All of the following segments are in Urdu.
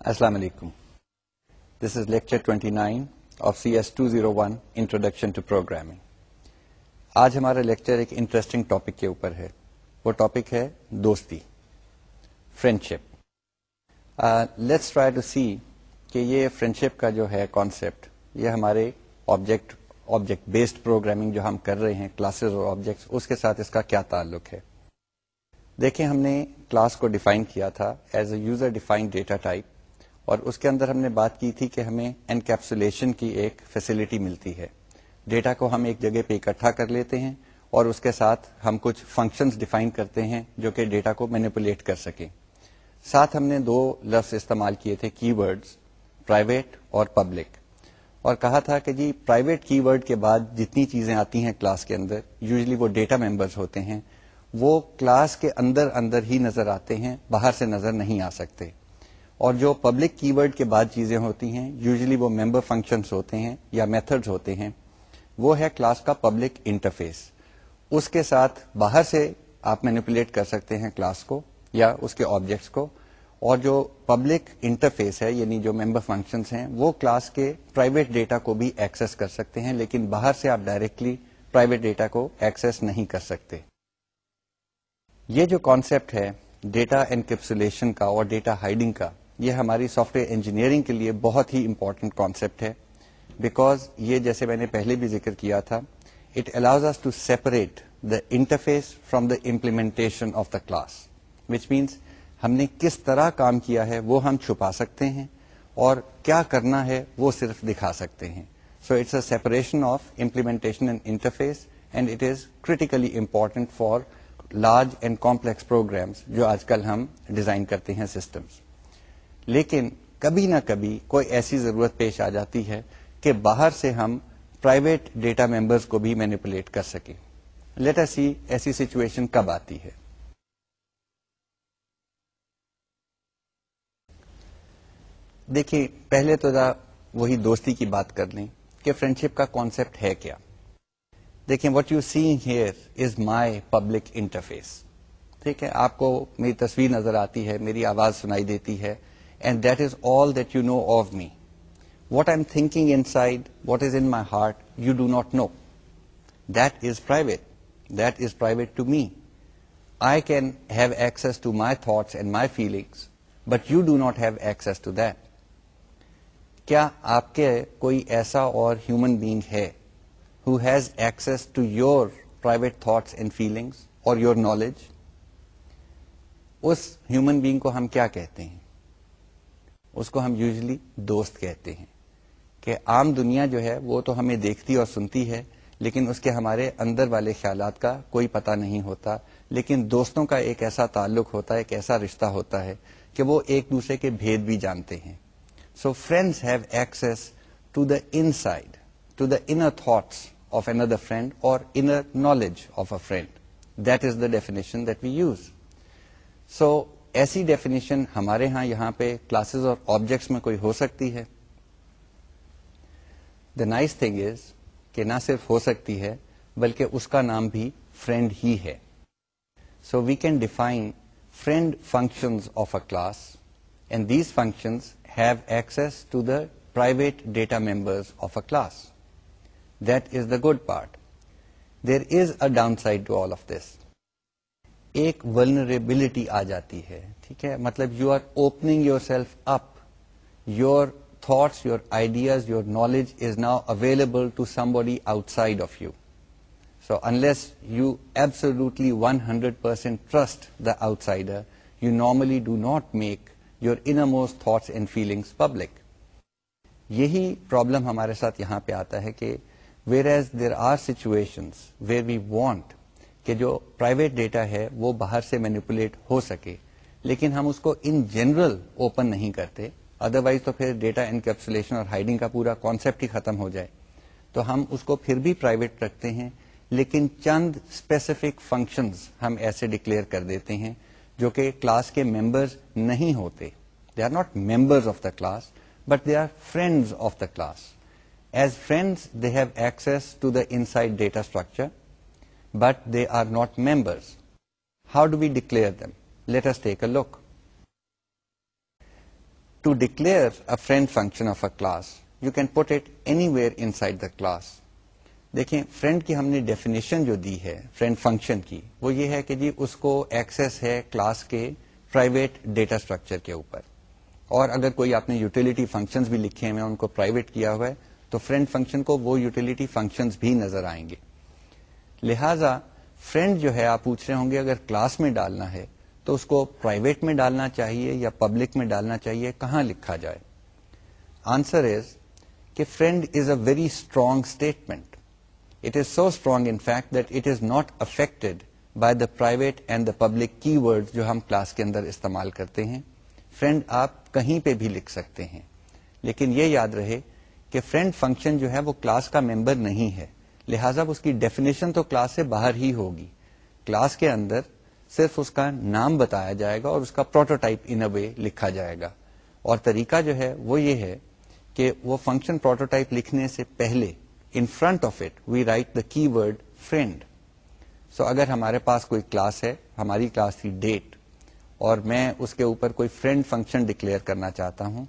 Assalamu alaikum. This is lecture 29 of CS 201 Introduction to Programming. آج ہمارا لیکچر ایک انٹرسٹنگ ٹاپک کے اوپر ہے. وہ ٹاپک ہے دوستی, فرینڈشپ. لیٹس ٹرائی ٹو سی کہ یہ فرینڈشپ کا جو ہے کانسیپٹ, یہ ہمارے آبجیکٹ بیسڈ پروگرامنگ جو ہم کر رہے ہیں, کلاسز اور آبجیکٹس, اس کے ساتھ اس کا کیا تعلق ہے. دیکھیں, ہم نے کلاس کو ڈیفائن کیا تھا as a user defined data type, اور اس کے اندر ہم نے بات کی تھی کہ ہمیں انکیپسولیشن کی ایک فیسلٹی ملتی ہے. ڈیٹا کو ہم ایک جگہ پہ اکٹھا کر لیتے ہیں اور اس کے ساتھ ہم کچھ فنکشنز ڈیفائن کرتے ہیں جو کہ ڈیٹا کو مینیپولیٹ کر سکیں. ساتھ ہم نے دو لفظ استعمال کیے تھے, کی ورڈز, پرائیویٹ اور پبلک, اور کہا تھا کہ جی پرائیویٹ کی ورڈ کے بعد جتنی چیزیں آتی ہیں کلاس کے اندر, یوزلی وہ ڈیٹا ممبرز ہوتے ہیں, وہ کلاس کے اندر ہی نظر آتے ہیں, باہر سے نظر نہیں آ سکتے. اور جو پبلک کی ورڈ کے بعد چیزیں ہوتی ہیں, یوزلی وہ ممبر فنکشنز ہوتے ہیں یا میتھڈز ہوتے ہیں, وہ ہے کلاس کا پبلک انٹرفیس. اس کے ساتھ باہر سے آپ مینیپولیٹ کر سکتے ہیں کلاس کو یا اس کے آبجیکٹس کو, اور جو پبلک انٹرفیس ہے یعنی جو ممبر فنکشنز ہیں, وہ کلاس کے پرائیویٹ ڈیٹا کو بھی ایکسس کر سکتے ہیں, لیکن باہر سے آپ ڈائریکٹلی پرائیویٹ ڈیٹا کو ایکسس نہیں کر سکتے. یہ جو کانسیپٹ ہے ڈیٹا انکیپسولیشن کا اور ڈیٹا ہائڈنگ کا, یہ ہماری سافٹ ویئر انجینئرنگ کے لیے بہت ہی امپورٹنٹ کانسیپٹ ہے, بیکاز یہ جیسے میں نے پہلے بھی ذکر کیا تھا, it allows us to separate the interface from the implementation of the class, which means ہم نے کس طرح کام کیا ہے وہ ہم چھپا سکتے ہیں, اور کیا کرنا ہے وہ صرف دکھا سکتے ہیں. So it's a separation of implementation and interface, and it is critically important for large and complex programs جو آج کل ہم ڈیزائن کرتے ہیں سسٹمس. لیکن کبھی نہ کبھی کوئی ایسی ضرورت پیش آ جاتی ہے کہ باہر سے ہم پرائیویٹ ڈیٹا ممبرز کو بھی مینیپولیٹ کر سکیں. لیٹ اس سی ایسی سچویشن کب آتی ہے. دیکھیں, پہلے تو وہی دوستی کی بات کر لیں کہ فرینڈشپ کا کانسیپٹ ہے کیا. دیکھیں, what you see here is my public interface. ٹھیک ہے, آپ کو میری تصویر نظر آتی ہے, میری آواز سنائی دیتی ہے, and that is all that you know of me. What I'm thinking inside, what is in my heart, you do not know. That is private. That is private to me. I can have access to my thoughts and my feelings, but you do not have access to that. کیا آپ کے کوئی ایسا اور ہیومن بینگ ہے who has access to your private thoughts and feelings or your knowledge? اس ہیومن بینگ کو ہم کیا کہتے ہیں؟ اس کو ہم یوزلی دوست کہتے ہیں. کہ عام دنیا جو ہے وہ تو ہمیں دیکھتی اور سنتی ہے, لیکن اس کے ہمارے اندر والے خیالات کا کوئی پتہ نہیں ہوتا. لیکن دوستوں کا ایک ایسا تعلق ہوتا ہے, ایک ایسا رشتہ ہوتا ہے کہ وہ ایک دوسرے کے بھید بھی جانتے ہیں. So friends have access to the inside, to the inner thoughts of another friend اور inner knowledge of a friend. That is the definition that we use. So ایسی ڈیفینیشن ہمارے ہاں یہاں پہ کلاسز اور آبجیکٹس میں کوئی ہو سکتی ہے. دا نائس تھنگ از کہ نہ صرف ہو سکتی ہے بلکہ اس کا نام بھی فرینڈ ہی ہے. So we can define friend functions of a class, and these functions have access to the private data members of a class. That is the good part. There is a downside to all of this. ایک ولنریبلٹی آ جاتی ہے. ٹھیک ہے, مطلب you are opening yourself up, your thoughts, your ideas, your knowledge is now available to somebody outside of you. So unless you absolutely 100% trust the outsider, you normally do not make your innermost thoughts and feelings public. یہی problem ہمارے ساتھ یہاں پہ آتا ہے کہ whereas there are situations where we want کہ جو private data ہے وہ باہر سے manipulate ہو سکے, لیکن ہم اس کو in general open نہیں کرتے, ادروائز تو پھر ڈیٹا انکیپسولیشن اور ہائڈنگ کا پورا کانسیپٹ ہی ختم ہو جائے. تو ہم اس کو پھر بھی پرائیویٹ رکھتے ہیں, لیکن چند اسپیسیفک فنکشنز ہم ایسے ڈکلیئر کر دیتے ہیں جو کہ کلاس کے ممبرز نہیں ہوتے. They are not members of the class, but they are friends of the class. As friends they have access to the inside data structure, but they are not members. How do we declare them? Let us take a look. to declare a friend function of a class, you can put it anywhere inside the class. دیکھیں فرینڈ کی ہم نے ڈیفینیشن جو دی ہے فرینڈ فنکشن کی وہ یہ ہے کہ جی اس کو ایکسس ہے کلاس کے پرائیویٹ ڈیٹا اسٹرکچر کے اوپر, اور اگر کوئی آپ نے یوٹیلیٹی فنکشنز بھی لکھے ہیں ان کو پرائیویٹ کیا ہوا ہے تو فرینڈ فنکشن کو وہ یوٹیلیٹی فنکشنز بھی نظر آئیں گے. لہذا فرینڈ جو ہے آپ پوچھ رہے ہوں گے اگر کلاس میں ڈالنا ہے تو اس کو پرائیویٹ میں ڈالنا چاہیے یا پبلک میں ڈالنا چاہیے, کہاں لکھا جائے؟ آنسر از کہ friend is a very strong statement. It is so strong in fact that it is not affected by the private and the public keywords جو ہم کلاس کے اندر استعمال کرتے ہیں. فرینڈ آپ کہیں پہ بھی لکھ سکتے ہیں, لیکن یہ یاد رہے کہ فرینڈ فنکشن جو ہے وہ کلاس کا ممبر نہیں ہے, لہٰذا اس کی ڈیفینیشن تو کلاس سے باہر ہی ہوگی. کلاس کے اندر صرف اس کا نام بتایا جائے گا اور اس کا پروٹوٹائپ ان اے وے لکھا جائے گا, اور طریقہ جو ہے وہ یہ ہے کہ وہ فنکشن پروٹوٹائپ لکھنے سے پہلے in front of it we write the keyword friend. So اگر ہمارے پاس کوئی کلاس ہے, ہماری کلاس تھی ڈیٹ, اور میں اس کے اوپر کوئی فرینڈ فنکشن ڈکلیئر کرنا چاہتا ہوں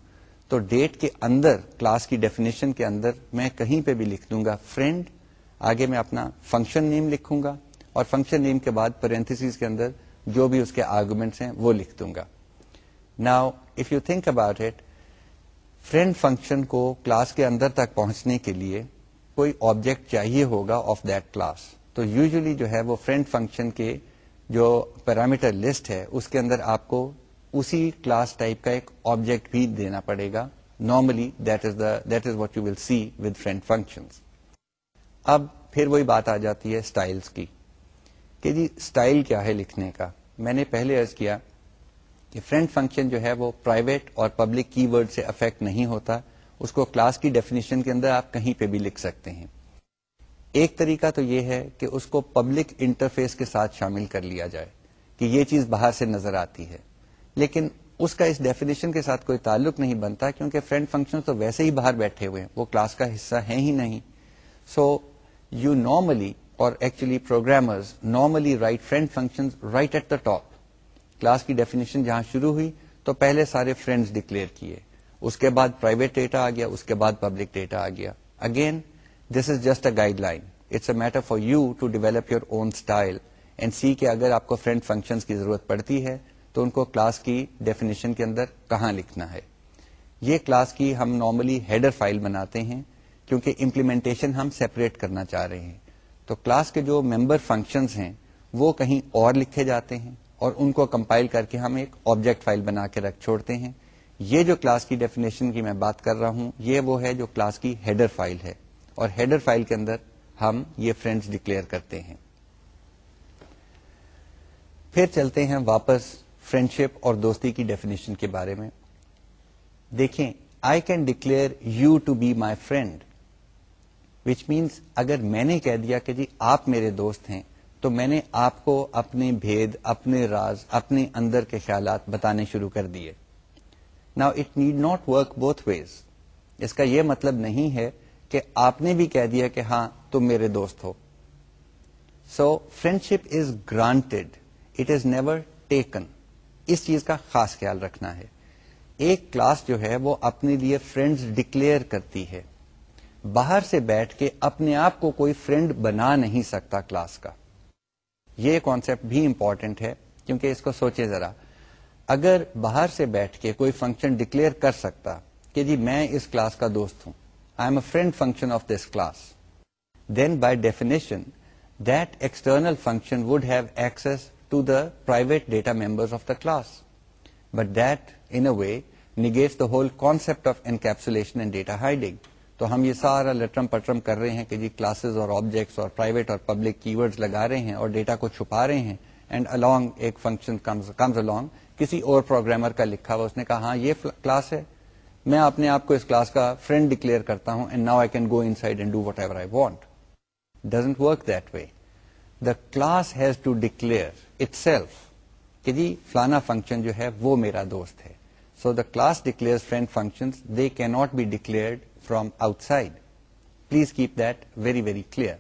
تو ڈیٹ کے اندر کلاس کی ڈیفینیشن کے اندر میں کہیں پہ بھی لکھ دوں گا فرینڈ, آگے میں اپنا فنکشن نیم لکھوں گا اور فنکشن نیم کے بعد پیرنتھیسز کے اندر جو بھی اس کے آرگومنٹس ہیں وہ لکھ دوں گا. Now if you think about it, friend function کو کلاس کے اندر تک پہنچنے کے لیے کوئی آبجیکٹ چاہیے ہوگا آف دیٹ کلاس, تو یوزلی جو ہے وہ فرینڈ فنکشن کے جو پیرامیٹر لسٹ ہے اس کے اندر آپ کو اسی کلاس ٹائپ کا ایک آبجیکٹ بھی دینا پڑے گا. Normally that is what you will see with friend functions. اب پھر وہی بات آ جاتی ہے اسٹائلس کی کہ جی اسٹائل کیا ہے لکھنے کا. میں نے پہلے عرض کیا کہ فرینڈ فنکشن جو ہے وہ پرائیویٹ اور پبلک کی ورڈ سے افیکٹ نہیں ہوتا, اس کو کلاس کی ڈیفینیشن کے اندر آپ کہیں پہ بھی لکھ سکتے ہیں. ایک طریقہ تو یہ ہے کہ اس کو پبلک انٹرفیس کے ساتھ شامل کر لیا جائے کہ یہ چیز باہر سے نظر آتی ہے, لیکن اس کا اس ڈیفینیشن کے ساتھ کوئی تعلق نہیں بنتا کیونکہ فرینڈ فنکشن تو ویسے ہی باہر بیٹھے ہوئے ہیں, وہ کلاس کا حصہ ہیں ہی نہیں. سو یو نارملی اور actually programmers normally write friend functions right at the top. Class کی ڈیفینیشن جہاں شروع ہوئی تو پہلے سارے فرینڈز ڈکلیئر کیے, اس کے بعد پرائیویٹ ڈیٹا آ گیا, اس کے بعد پبلک ڈیٹا آ گیا. Again this is just a guideline, it's a matter for you to develop your own style and see کہ اگر آپ کو فرینڈ فنکشنز کی ضرورت پڑتی ہے تو ان کو کلاس کی ڈیفینیشن کے اندر کہاں لکھنا ہے. یہ کلاس کی ہم نارملی ہیڈر فائل بناتے ہیں کیونکہ امپلیمنٹیشن ہم سیپریٹ کرنا چاہ رہے ہیں. تو کلاس کے جو ممبر فنکشنز ہیں وہ کہیں اور لکھے جاتے ہیں اور ان کو کمپائل کر کے ہم ایک آبجیکٹ فائل بنا کے رکھ چھوڑتے ہیں. یہ جو کلاس کی ڈیفینیشن کی میں بات کر رہا ہوں یہ وہ ہے جو کلاس کی ہیڈر فائل ہے, اور ہیڈر فائل کے اندر ہم یہ فرینڈز ڈکلیئر کرتے ہیں. پھر چلتے ہیں واپس فرینڈشپ اور دوستی کی ڈیفینیشن کے بارے میں. دیکھیں, I can declare you to be my friend, which means اگر میں نے کہہ دیا کہ جی آپ میرے دوست ہیں تو میں نے آپ کو اپنے بھید, اپنے راز, اپنے اندر کے خیالات بتانے شروع کر دیے. Now it need not work both ways. اس کا یہ مطلب نہیں ہے کہ آپ نے بھی کہہ دیا کہ ہاں تم میرے دوست ہو. So friendship is granted, it is never taken. اس چیز کا خاص خیال رکھنا ہے. ایک کلاس جو ہے وہ اپنے لیے فرینڈز ڈکلیئر کرتی ہے, باہر سے بیٹھ کے اپنے آپ کو کوئی فرینڈ بنا نہیں سکتا کلاس کا. یہ کانسیپٹ بھی امپورٹنٹ ہے کیونکہ اس کو سوچے ذرا, اگر باہر سے بیٹھ کے کوئی فنکشن ڈکلیئر کر سکتا کہ جی میں اس کلاس کا دوست ہوں, I am a friend function of this class, then by definition that external function would have access to the private data members of the class, but that in a way negates the whole concept of encapsulation and data hiding. تو ہم یہ سارا لٹرم پٹرم کر رہے ہیں کہ جی کلاسز اور آبجیکٹس اور پرائیویٹ اور پبلک کی ورڈز لگا رہے ہیں اور ڈیٹا کو چھپا رہے ہیں, اینڈ along ایک فنکشن comes along کسی اور پروگرامر کا لکھا ہوا, اس نے کہا ہاں یہ کلاس ہے, میں اپنے آپ کو اس کلاس کا فرینڈ ڈکلیئر کرتا ہوں, and now I can go inside and do whatever I want. Doesn't work that way. The class has to declare itself کہ جی فلانا فنکشن جو ہے وہ میرا دوست ہے. So the class declare friend functions, they can not be declared from outside. Please keep that very very clear,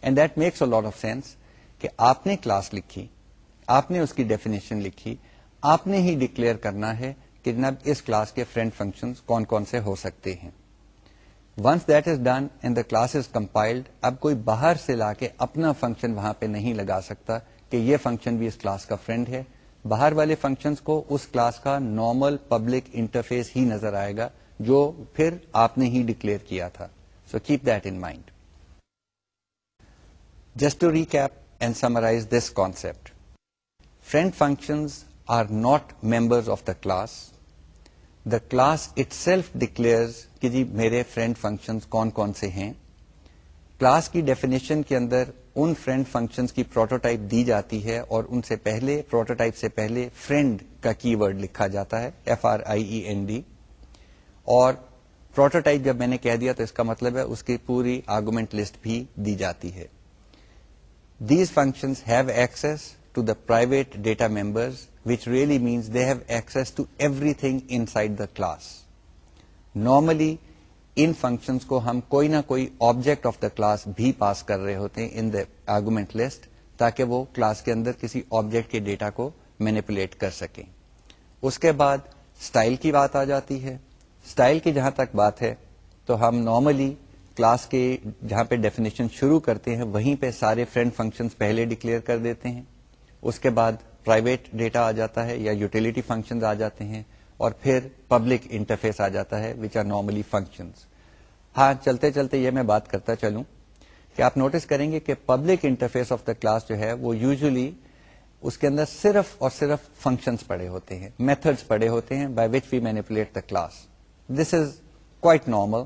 and that makes a lot of sense کہ آپ نے کلاس لکھی, آپ نے اس کی ڈیفینیشن لکھی, آپ نے ہی ڈکلیئر کرنا ہے کہ جناب اس کلاس کے فرینڈ فنکشنز کون کون سے ہو سکتے ہیں. Once that is done and the class is compiled, اب کوئی باہر سے لا کے اپنا فنکشن وہاں پہ نہیں لگا سکتا کہ یہ فنکشن بھی اس کلاس کا فرینڈ ہے. باہر والے فنکشنز کو اس کلاس کا نارمل پبلک انٹرفیس ہی نظر آئے گا جو پھر آپ نے ہی ڈکلیئر کیا تھا. So keep that in mind. Just to recap and summarise this concept, friend functions are not members of the class. The class itself declares کہ جی میرے فرینڈ فنکشنز کون کون سے ہیں. کلاس کی ڈیفینیشن کے اندر ان فرینڈ فنکشنز کی پروٹوٹائپ دی جاتی ہے اور ان سے پہلے پروٹوٹائپ سے پہلے فرینڈ کا کی ورڈ لکھا جاتا ہے FRIEND, اور پروٹوٹائپ جب میں نے کہہ دیا تو اس کا مطلب ہے اس کی پوری آرگومنٹ لسٹ بھی دی جاتی ہے. These functions have access to the private data members, which really means they have access to everything inside the class. Normally in functions کو ہم کوئی نہ کوئی object of the class بھی پاس کر رہے ہوتے ہیں in the argument list, تاکہ وہ کلاس کے اندر کسی object کے ڈیٹا کو مینیپولیٹ کر سکیں. اس کے بعد اسٹائل کی بات آ جاتی ہے. اسٹائل کی جہاں تک بات ہے تو ہم نارملی کلاس کے جہاں پہ ڈیفینیشن شروع کرتے ہیں وہیں پہ سارے فرینڈ فنکشنز پہلے ڈکلیئر کر دیتے ہیں. اس کے بعد پرائیویٹ ڈیٹا آ جاتا ہے یا یوٹیلیٹی فنکشنز آ جاتے ہیں, اور پھر پبلک انٹرفیس آ جاتا ہے وچ آر نارملی فنکشنز. ہاں چلتے چلتے یہ میں بات کرتا چلوں کہ آپ نوٹس کریں گے کہ public interface of the class جو ہے وہ یوزلی اس کے اندر صرف اور صرف فنکشنز پڑے ہوتے ہیں, میتھڈز پڑے ہوتے ہیں by which we manipulate the class. This is quite normal.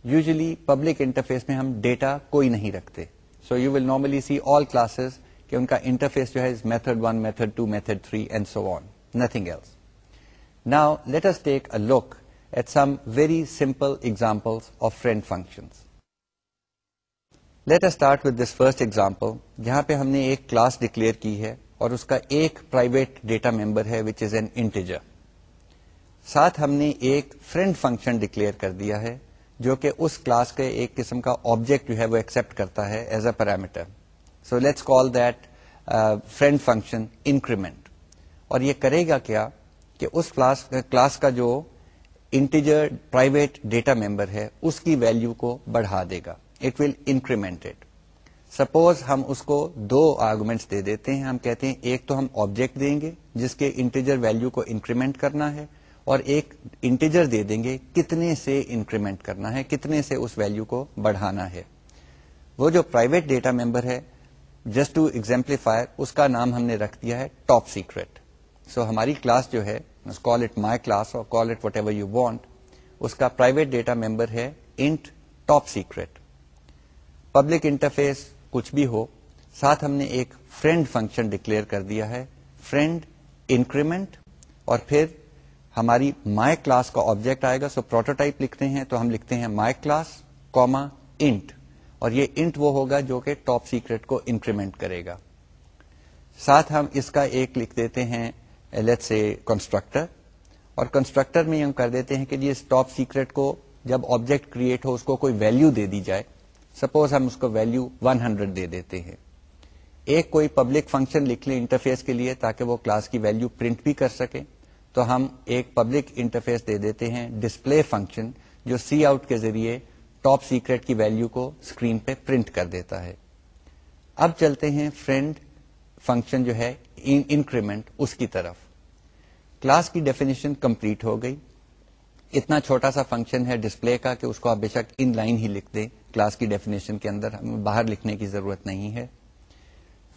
Usually public interface میں ہم ڈیٹا کوئی نہیں رکھتے. So you will normally see all classes کہ ان کا انٹرفیس جو ہے method 1, method 2, method 3 and so on, nothing else. Now let us take a look at some very simple examples of friend functions. Let us start with this first example, جہاں پہ ہم نے ایک کلاس ڈکلیئر کی ہے اور اس کا ایک پرائیویٹ ڈیٹا ممبر ہے وچ از این انٹیجر. ساتھ ہم نے ایک فرینڈ فنکشن ڈکلیئر کر دیا ہے جو کہ اس کلاس کے ایک قسم کا آبجیکٹ جو ہے وہ ایکسپٹ کرتا ہے as a parameter. So let's call that friend function increment. اور یہ کرے گا کیا کہ اس کلاس کا جو انٹیجر پرائیویٹ ڈیٹا ممبر ہے اس کی ویلیو کو بڑھا دے گا. It will increment it. Suppose ہم اس کو 2 آرگومنٹس دے دیتے ہیں. ہم کہتے ہیں ایک تو ہم آبجیکٹ دیں گے جس کے انٹیجر ویلیو کو انکریمنٹ کرنا ہے, اور ایک انٹیجر دے دیں گے کتنے سے انکریمنٹ کرنا ہے, کتنے سے اس ویلیو کو بڑھانا ہے. وہ جو پرائیویٹ ڈیٹا ممبر ہے, جسٹ ٹو ایگزامپلیفائی, اس کا نام ہم نے رکھ دیا ہے ٹاپ سیکرٹ. سو ہماری کلاس جو ہے, کال اٹ مائی کلاس اور call it whatever you want, اس کا پرائیویٹ ڈیٹا ممبر ہے int top secret. Public interface کچھ بھی ہو, ساتھ ہم نے ایک فرینڈ فنکشن ڈکلیئر کر دیا ہے فرینڈ انکریمنٹ, اور پھر ہماری مائی کلاس کا آبجیکٹ آئے گا. سو پروٹوٹائپ لکھتے ہیں تو ہم لکھتے ہیں مائی کلاس کوما انٹ, اور یہ انٹ وہ ہوگا جو کہ ٹاپ سیکرٹ کو انکریمنٹ کرے گا. ساتھ ہم اس کا ایک لکھ دیتے ہیں لیٹس سے کنسٹرکٹر, اور کنسٹرکٹر میں ہم کر دیتے ہیں کہ جی اس ٹاپ سیکرٹ کو جب آبجیکٹ کریٹ ہو اس کو کوئی ویلیو دے دی جائے. سپوز ہم اس کو ویلیو 100 دے دیتے ہیں. ایک کوئی پبلک فنکشن لکھ لیں انٹرفیس کے لیے تاکہ وہ کلاس کی ویلیو پرنٹ بھی کر سکے, تو ہم ایک پبلک انٹرفیس دے دیتے ہیں ڈسپلے فنکشن جو سی آؤٹ کے ذریعے ٹاپ سیکرٹ کی ویلیو کو اسکرین پہ پرنٹ کر دیتا ہے. اب چلتے ہیں فرینڈ فنکشن جو ہے انکریمنٹ اس کی طرف. کلاس کی ڈیفینیشن کمپلیٹ ہو گئی. اتنا چھوٹا سا فنکشن ہے ڈسپلے کا کہ اس کو آپ بے شک ان لائن ہی لکھ دیں کلاس کی ڈیفینیشن کے اندر, ہمیں باہر لکھنے کی ضرورت نہیں ہے.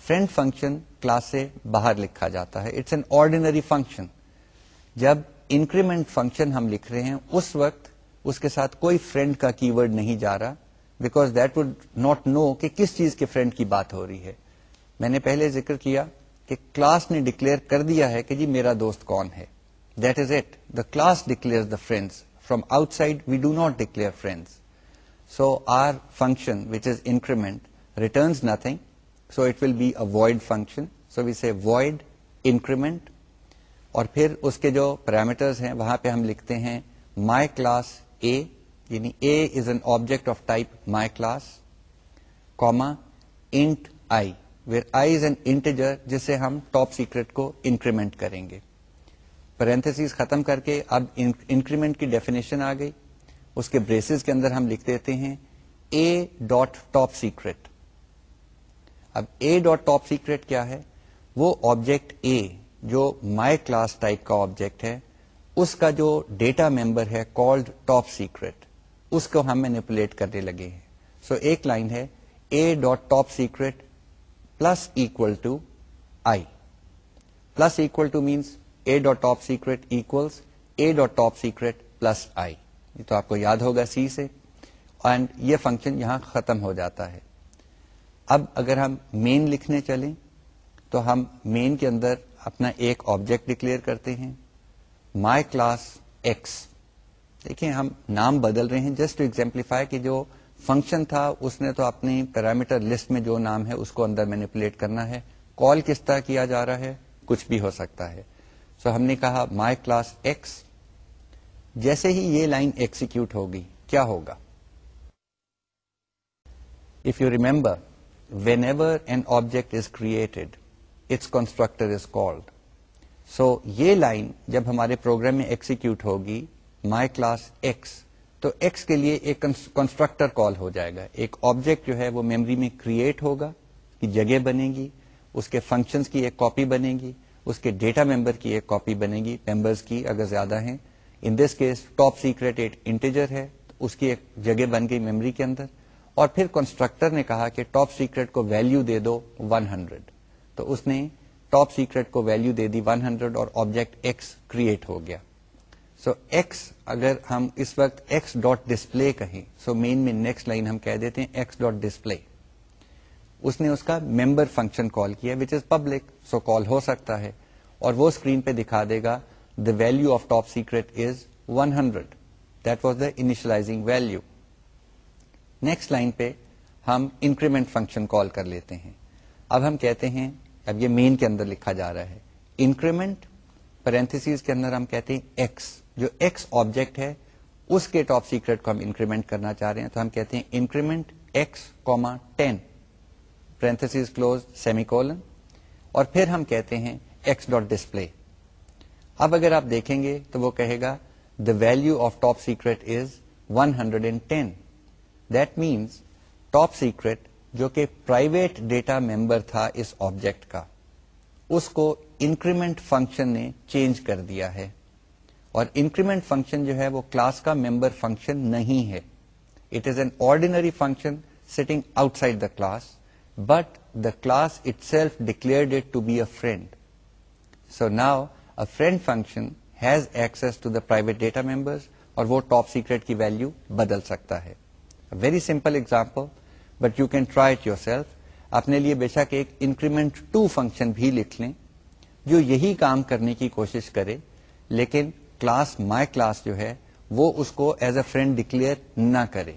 فرینڈ فنکشن کلاس سے باہر لکھا جاتا ہے. It's an ordinary function. جب انکریمنٹ فنکشن ہم لکھ رہے ہیں اس وقت اس کے ساتھ کوئی فرینڈ کا کی ورڈ نہیں جا رہا, because that would not know کہ کس چیز کے فرینڈ کی بات ہو رہی ہے. میں نے پہلے ذکر کیا کہ کلاس نے ڈکلیئر کر دیا ہے کہ جی میرا دوست کون ہے. That is it. The class declare the friends. From outside we do not declare friends. So our function which is increment returns nothing, so it will be a void function. So we say void increment, اور پھر اس کے جو پیرامیٹرز ہیں وہاں پہ ہم لکھتے ہیں مائی کلاس اے, یعنی A is an object of type my class, comma int I, where I is an integer جس سے ہم ٹاپ سیکرٹ کو انکریمنٹ کریں گے. پیرنتھیسز ختم کر کے اب انکریمنٹ کی ڈیفینیشن آ گئی. اس کے بریسز کے اندر ہم لکھ دیتے ہیں اے ڈاٹ ٹاپ سیکرٹ. اب اے ڈاٹ ٹاپ سیکرٹ کیا ہے؟ وہ آبجیکٹ اے جو مائی کلاس ٹائپ کا آبجیکٹ ہے, اس کا جو ڈیٹا ممبر ہے کالڈ ٹاپ سیکرٹ, اس کو ہم مینیپولیٹ کرنے لگے ہیں. سو ایک لائن ہے A dot top secret plus equal to I. Plus equal to means A dot top secret equals A dot top secret plus I. یہ تو آپ کو یاد ہوگا سی سے, اینڈ یہ فنکشن یہاں ختم ہو جاتا ہے. اب اگر ہم مین لکھنے چلیں تو ہم مین کے اندر اپنا ایک آبجیکٹ ڈکلیئر کرتے ہیں مائی کلاس ایکس. دیکھیں ہم نام بدل رہے ہیں جسٹ ٹو ایگزامپلیفائی کہ جو فنکشن تھا اس نے تو اپنی پیرامیٹر لسٹ میں جو نام ہے اس کو اندر مینیپولیٹ کرنا ہے. کال کس طرح کیا جا رہا ہے؟ کچھ بھی ہو سکتا ہے. سو ہم نے کہا مائی کلاس ایکس. جیسے ہی یہ لائن ایکسیکیوٹ ہوگی کیا ہوگا؟ If you remember, whenever an object is created, its constructor is called. So یہ لائن جب ہمارے پروگرام میں ایکسیکیوٹ ہوگی my class x, تو x کے لیے ایک کنسٹرکٹر کال ہو جائے گا. ایک آبجیکٹ جو ہے وہ میموری میں کریٹ ہوگا, کی جگہ بنے گی, اس کے فنکشنز کی ایک کاپی بنے گی, اس کے ڈیٹا ممبر کی ایک کاپی بنے گی, ممبرز کی اگر زیادہ ہیں. ان دس کیس ٹاپ سیکرٹ ایک انٹیجر ہے, اس کی ایک جگہ بن گئی میموری کے اندر, اور پھر کنسٹرکٹر نے کہا کہ ٹاپ سیکرٹ کو ویلیو دے دو 100, تو اس نے ٹاپ سیکرٹ کو ویلیو دے دی 100 اور آبجیکٹ ایکس کریٹ ہو گیا. سو ایکس اگر ہم اس وقت ایکس ڈاٹ ڈسپلے کہیں, سو مین میں نیکسٹ لائن ہم کہہ دیتے ہیں ایکس ڈاٹ ڈسپلے. اس نے اس کا ممبر فنکشن کال کیا وچ از پبلک, سو کال ہو سکتا ہے, اور وہ اسکرین پہ دکھا دے گا the value of top secret is 100. That was the initializing value. Next line پہ ہم انکریمنٹ فنکشن کال کر لیتے ہیں. اب ہم کہتے ہیں, اب یہ مین کے اندر لکھا جا رہا ہے انکریمنٹ, پیرنتھیسز کے اندر ہم کہتے ہیں ایکس, جو ایکس آبجیکٹ ہے اس کے ٹاپ سیکرٹ کو ہم انکریمنٹ کرنا چاہ رہے ہیں, تو ہم کہتے ہیں increment x comma 10 parentheses close semicolon, اور پھر ہم کہتے ہیں ایکس ڈاٹ ڈسپلے. اب اگر آپ دیکھیں گے تو وہ کہے گا the value of top secret is 110. That means top secret جو کہ پرائیویٹ ڈیٹا ممبر تھا اس آبجیکٹ کا, اس کو انکریمنٹ فنکشن نے چینج کر دیا ہے. اور انکریمنٹ فنکشن جو ہے وہ کلاس کا ممبر فنکشن نہیں ہے. It is an ordinary function sitting outside the class, but the class itself declared it to be a friend. So now a friend function has access to the private data members, اور وہ ٹاپ سیکرٹ کی ویلیو بدل سکتا ہے. Very simple example but you can try it your self. اپنے لیے بے شک ایک انکریمنٹ 2 فنکشن بھی لکھ لیں جو یہی کام کرنے کی کوشش کرے, لیکن کلاس مائی کلاس جو ہے وہ اس کو ایز اے فرینڈ ڈکلیئر نہ کرے.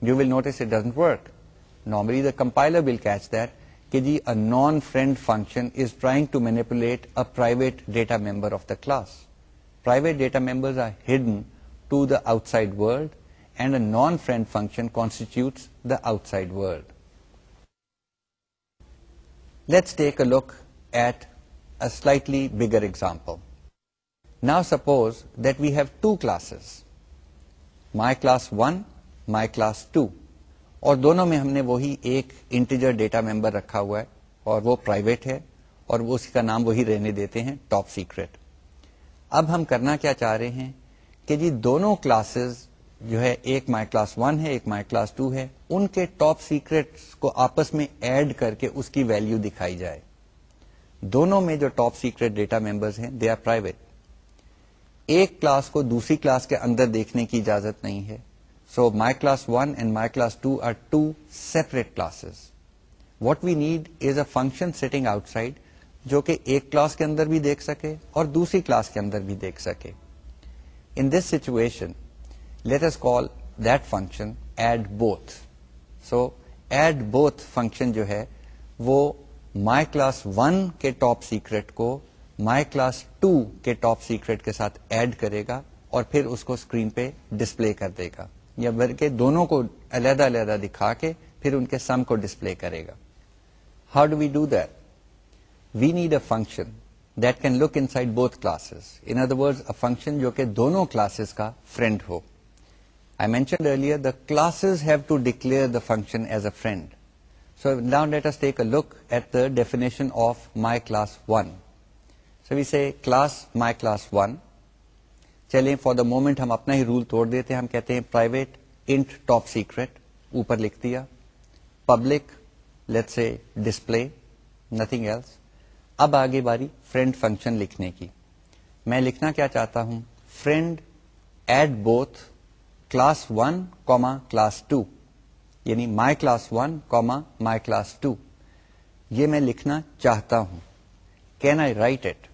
You will notice it doesn't work. Normally the compiler will catch that کہ جی a non-friend function is trying to manipulate a private data member of the class. Private data members are hidden to the outside world, and a non-friend function constitutes the outside world. Let's take a look at a slightly bigger example. Now suppose that we have 2 classes, my class 1, my class 2. اور دونوں میں ہم نے وہی ایک انٹیجر ڈیٹا ممبر رکھا ہوا ہے, اور وہ پرائیویٹ ہے, اور وہ اس کا نام وہی رہنے دیتے ہیں ٹاپ سیکرٹ. اب ہم کرنا کیا چاہ رہے ہیں کہ جی دونوں کلاسز جو ہے, ایک مائی کلاس 1 ہے, ایک مائی کلاس 2 ہے, ان کے ٹاپ سیکرٹس کو آپس میں ایڈ کر کے اس کی ویلیو دکھائی جائے. دونوں میں جو ٹاپ سیکرٹ ڈیٹا ممبرز ہیں دے آر پرائیویٹ. ایک کلاس کو دوسری کلاس کے اندر دیکھنے کی اجازت نہیں ہے. So my class 1 and my class 2 are 2 separate classes. What we need is a function sitting outside جو کہ ایک کلاس کے اندر بھی دیکھ سکے اور دوسری کلاس کے اندر بھی دیکھ سکے. In this situation, let us call that function add both. So add both function جو ہے وہ my class 1 کے ٹاپ سیکرٹ کو my class 2 کے ٹاپ سیکرٹ کے ساتھ ایڈ کرے گا, اور پھر اس کو اسکرین پہ ڈسپلے کر دے گا, یا بلکہ دونوں کو علیحدہ علیحدہ دکھا کے پھر ان کے سم کو ڈسپلے کرے گا. How do we do that? We need a function that can look inside both classes. In other words, a function جو کہ دونوں classes کا friend who. I mentioned earlier the classes have to declare the function as a friend. So now let us take a look at the definition of my class 1. So we say class my class 1. چلیں فار دا مومنٹ ہم اپنا ہی رول توڑ دیتے ہیں. ہم کہتے ہیں پرائیویٹ انٹ ٹاپ سیکرٹ, اوپر لکھ دیا, پبلک لیٹس سے ڈسپلے, نتھنگ ایلس. اب آگے باری فرینڈ فنکشن لکھنے کی. میں لکھنا کیا چاہتا ہوں, friend at both class 1 comma class 2, یعنی مائی کلاس 1 کوما مائی کلاس 2. یہ میں لکھنا چاہتا ہوں. Can I right it?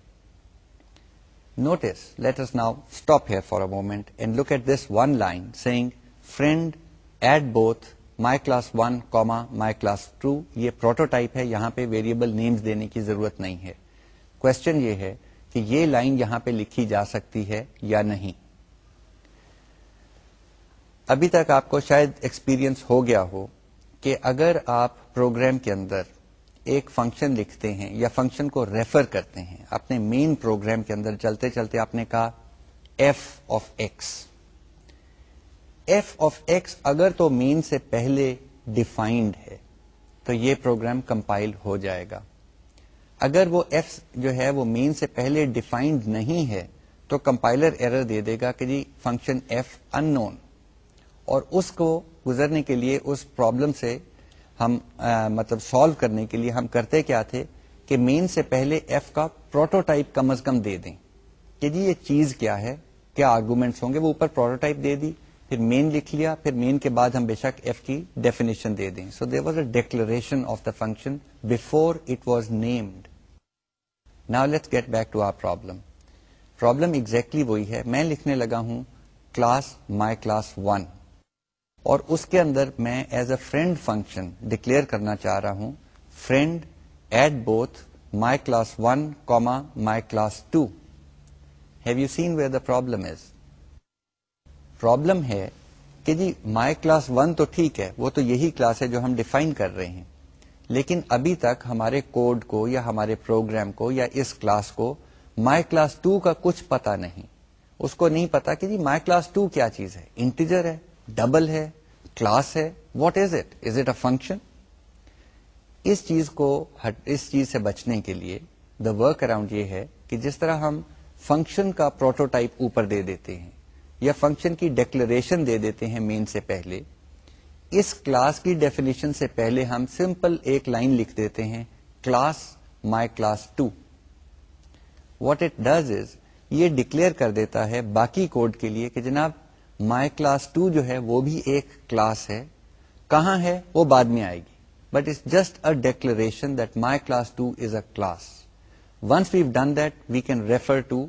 Notice, let us now stop here for a moment and look at this one line saying friend add both my class 1 comma my class 2. یہ prototype ہے, یہاں پہ variable names دینے کی ضرورت نہیں ہے. Question یہ ہے کہ یہ لائن یہاں پہ لکھی جا سکتی ہے یا نہیں. ابھی تک آپ کو شاید ایکسپیرینس ہو گیا ہو کہ اگر آپ پروگرام کے اندر ایک فنکشن لکھتے ہیں یا فنکشن کو ریفر کرتے ہیں, اپنے مین پروگرام کے اندر چلتے چلتے آپ نے کہا f of x. F of x اگر تو مین سے پہلے ڈیفائنڈ ہے تو یہ پروگرام کمپائل ہو جائے گا. اگر وہ ایف جو ہے وہ مین سے پہلے ڈیفائنڈ نہیں ہے تو کمپائلر ایرر دے دے گا کہ جی فنکشن ایف ان نون. اور اس کو گزرنے کے لیے, اس پرابلم سے ہم مطلب سالو کرنے کے لیے ہم کرتے کیا تھے کہ مین سے پہلے ایف کا پروٹوٹائپ کم از کم دے دیں کہ جی یہ چیز کیا ہے, کیا آرگومنٹس ہوں گے, وہ اوپر پروٹوٹائپ دے دی, پھر مین لکھ لیا, پھر مین کے بعد ہم بے شک ایف کی ڈیفینیشن دے دیں. So there was a declaration of the function before it was named. Now let's get back to our problem. Problem exactly وہی ہے. میں لکھنے لگا ہوں کلاس مائی کلاس 1, اور اس کے اندر میں as a friend function declare کرنا چاہ رہا ہوں friend at both my class 1 comma my class 2. Have you seen where the problem is? Problem ہے کہ جی مائی کلاس 1 تو ٹھیک ہے, وہ تو یہی کلاس ہے جو ہم ڈیفائن کر رہے ہیں, لیکن ابھی تک ہمارے کوڈ کو یا ہمارے پروگرام کو یا اس کلاس کو مائی کلاس 2 کا کچھ پتا نہیں. اس کو نہیں پتا کہ جی مائی کلاس 2 کیا چیز ہے, انٹیجر ہے, ڈبل ہے, کلاس ہے, what is it? Is it a function? اس چیز سے بچنے کے لیے دا ورک اراؤنڈ یہ ہے کہ جس طرح ہم فنکشن کا پروٹوٹائپ اوپر دے دیتے ہیں یا فنکشن کی ڈیکلریشن دے دیتے ہیں مین سے پہلے, اس کلاس کی ڈیفینیشن سے پہلے ہم سمپل ایک لائن لکھ دیتے ہیں class my class 2. What it does is, یہ ڈکلیئر کر دیتا ہے باقی کوڈ کے لیے کہ جناب مائی کلاس 2 جو ہے وہ بھی ایک کلاس ہے. کہاں ہے وہ بعد میں آئے گی, but it's just a declaration that my class 2 is a class. Once we've done that we can refer to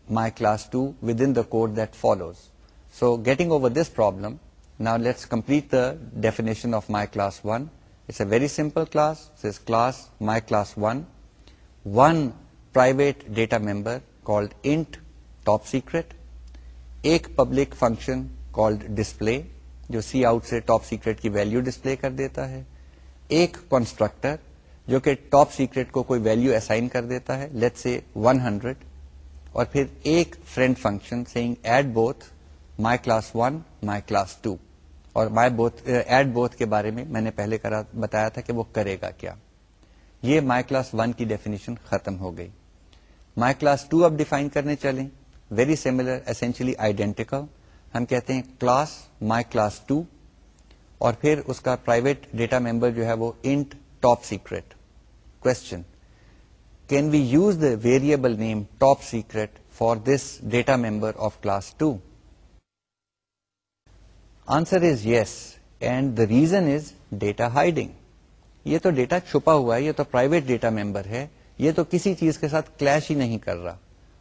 my class 2 within the code that follows. So getting over this problem, now let's complete the definition of my class 1. It's a very simple class. It says class my class 1, one private data member called int top secret, ایک پبلک فنکشن called display جو سی آؤٹ سے ٹاپ سیکرٹ کی ویلیو ڈسپلے کر دیتا ہے, ایک کنسٹرکٹر جو کہ ٹاپ سیکرٹ کو کوئی ویلیو اسائن کر دیتا ہے, لیٹس سے 100, اور پھر ایک friend function seeing add both my class 1 my class 2. اور ایڈ بوتھ کے بارے میں نے پہلے بتایا تھا کہ وہ کرے گا کیا. یہ مائی کلاس 1 کی ڈیفینیشن ختم ہو گئی. مائی کلاس 2 اب ڈیفائن کرنے چلیں, ویری سملر, اسینشلی آئیڈینٹیکل. ہم کہتے ہیں کلاس مائی کلاس 2, اور پھر اس کا پرائیویٹ ڈیٹا ممبر جو ہے وہ int top secret. Question, can we use the variable name top secret for this data member of class 2؟ Answer is yes, and the reason is data hiding. یہ تو ڈیٹا چھپا ہوا ہے, یہ تو پرائیویٹ ڈیٹا ممبر ہے, یہ تو کسی چیز کے ساتھ کلیش ہی نہیں کر رہا.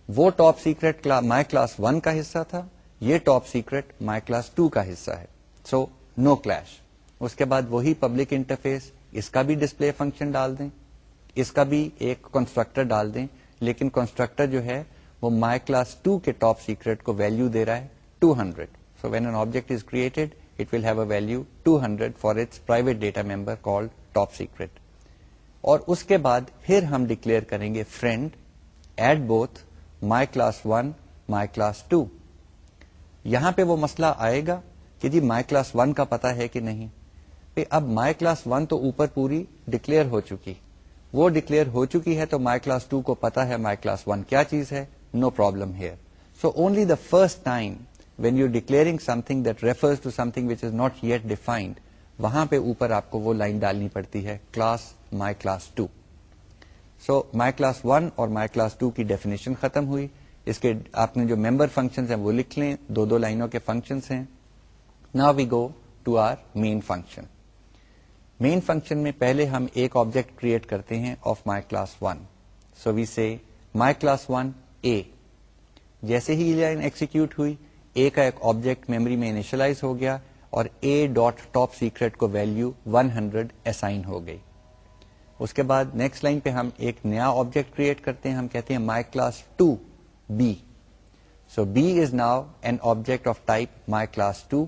وہ ٹاپ سیکرٹ مائی کلاس 1 کا حصہ تھا, یہ ٹاپ سیکرٹ مائی کلاس 2 کا حصہ ہے. سو نو کلیش. اس کے بعد وہی پبلک انٹرفیس, اس کا بھی ڈسپلے فنکشن ڈال دیں, اس کا بھی ایک کنسٹرکٹر ڈال دیں, لیکن کنسٹرکٹر جو ہے وہ مائی کلاس 2 کے ٹاپ سیکرٹ کو ویلیو دے رہا ہے 200. So when an object is created, it will have a value 200 for its private data member called top secret. اور اس کے بعد پھر ہم ڈکلیئر کریں گے friend add both my class 1 my class 2. یہاں پہ وہ مسئلہ آئے گا کہ جی مائی کلاس 1 کا پتا ہے کہ نہیں. پہ اب مائی کلاس 1 تو اوپر پوری ڈکلیئر ہو چکی, وہ ڈکلیئر ہو چکی ہے تو مائی کلاس 2 کو پتا ہے مائی کلاس 1 کیا چیز ہے. No problem here. So only the first time when you declaring something that refers to something which is not yet defined, وہاں پہ اوپر آپ کو وہ لائن ڈالنی پڑتی ہے class my class 2. So my class 1 اور مائی کلاس 2 کی ڈیفینیشن ختم ہوئی. اس کے آپ نے جو ممبر فنکشنز ہیں وہ لکھ لیں, دو لائنوں کے فنکشنز ہیں. Now we go to our main function. Main function میں پہلے ہم ایک آبجیکٹ کریٹ کرتے ہیں of my class 1. So we سے مائی کلاس 1 اے. جیسے ہی یہ لائن ایکسیکیوٹ ہوئی, اے کا ایک آبجیکٹ میموری میں انیشلائز ہو گیا اور اے ڈاٹ ٹاپ سیکرٹ کو ویلو 100 اسائن ہو گئی. اس کے بعد نیکسٹ لائن پہ ہم ایک نیا آبجیکٹ کریٹ کرتے ہیں, ہم کہتے ہیں my class 2 B. So B is now an object of type my class 2.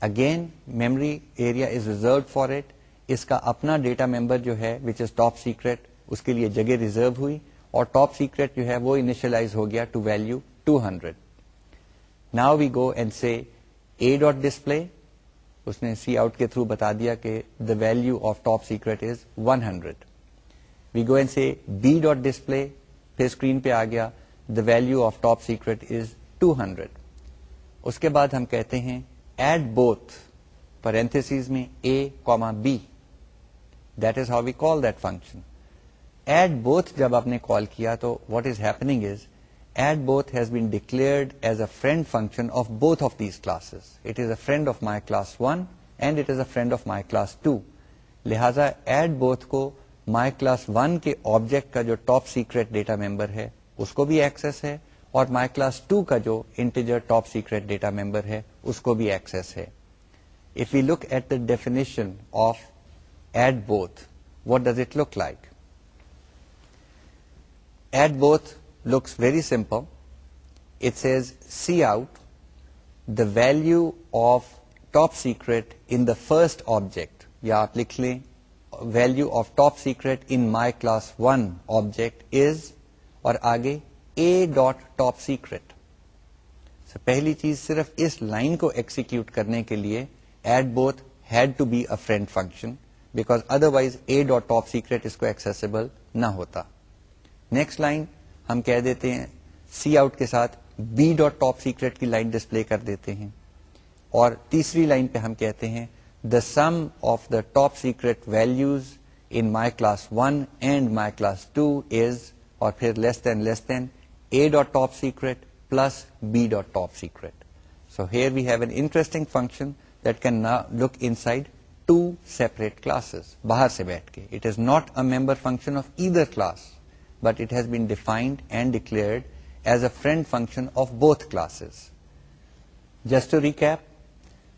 Again memory area is reserved for it. اس کا اپنا ڈیٹا ممبر جو ہے وچ از ٹاپ سیکرٹ, اس کے لیے جگہ ریزرو ہوئی اور ٹاپ سیکرٹ جو ہے وہ انیشلائز ہو گیا to value 200. Now we go and say a dot display. اس نے سی آؤٹ کے تھرو بتا دیا کہ the value of top secret is 100. We go and say B dot display, پھر اسکرین پہ آ گیا the value of top secret is 200. اس کے بعد ہم کہتے ہیں ایڈ بوتھ پیرنتھیسز میں A comma B. That is how we call that function. Add both جب آپ نے کال کیا تو what is happening is add both has been declared as a friend function of both of these classes. It is a friend of my class 1 and it is a friend of my class 2. لہذا ایڈ بوتھ کو مائی کلاس 1 کے آبجیکٹ کا جو ٹاپ سیکرٹ ڈیٹا ممبر ہے اس کو بھی ایکسس ہے, اور مائی کلاس 2 کا جو integer top secret data member ہے اس کو بھی ایکسس ہے. If we look at the definition of add both, what does it look like? Add both looks very simple. It says cout the value of top secret in the first object. یا آپ لکھ لیں value of top secret in my class 1 object is, اور آگے a dot top secret. So پہلی چیز صرف اس لائن کو ایکسیکیوٹ کرنے کے لیے add both had to be a friend function because otherwise a dot top secret اس کو accessible نہ ہوتا. نیکسٹ لائن ہم کہہ دیتے ہیں سی آؤٹ کے ساتھ b ڈاٹ ٹاپ سیکرٹ کی لائن ڈسپلے کر دیتے ہیں, اور تیسری لائن پہ ہم کہتے ہیں the sum of the top secret values in my class 1 and my class 2 is, اور پھر less than a dot top secret plus b dot top secret. So here we have an interesting function that can now look inside two separate classes باہر سے بیٹھ کے. It is not a member function of either class, but it has been defined and declared as a friend function of both classes. Just to recap,